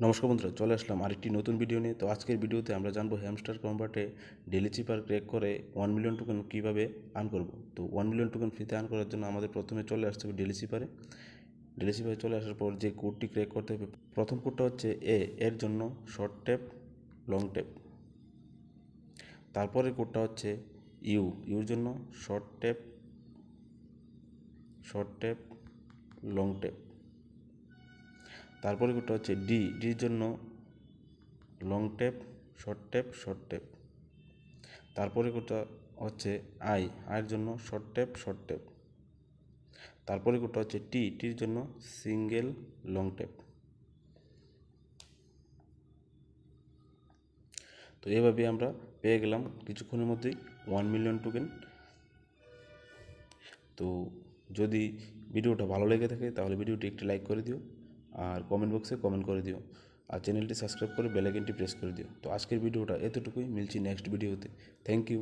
নমস্কার বন্ধুরা, চলে আসলাম আরেকটি নতুন ভিডিও নিয়ে। তো আজকের ভিডিওতে আমরা জানবো হ্যামস্টার কনভার্টে ডেলি চিপার ক্র্যাক করে 1 মিলিয়ন টোকেন কীভাবে আর্ন করব। তো 1 মিলিয়ন টোকেন ফ্রিতে আর্ন করার জন্য আমাদের প্রথমে চলে আসতে হবে ডেলি চিপারে চলে আসার পর যে কোডটি ক্র্যাক করতে হবে, প্রথম কোডটা হচ্ছে এর জন্য শর্ট ট্যাপ লং ট্যাপ। তারপরে কোডটা হচ্ছে ইউর জন্য শর্ট ট্যাপ লং ট্যাপ। তারপরে কোডটা হচ্ছে ডির জন্য লং ট্যাপ শর্ট ট্যাপ। তারপরে কোডটা হচ্ছে আইয়ের জন্য শর্ট ট্যাপ। তারপরে কোডটা হচ্ছে টির জন্য সিঙ্গেল লং ট্যাপ। তো এভাবে আমরা পেয়ে গেলাম কিছুক্ষণের মধ্যেই 1 মিলিয়ন টোকেন। তো যদি ভিডিওটা ভালো লেগে থাকে তাহলে ভিডিওটি একটি লাইক করে দিও, আর কমেন্ট বক্সে কমেন্ট করে দিও, আর চ্যানেলটি সাবস্ক্রাইব করে বেল আইকনটি প্রেস করে দিও। তো আজকের ভিডিওটা এতটুকুই, মিলছি নেক্সট ভিডিওতে। Thank you.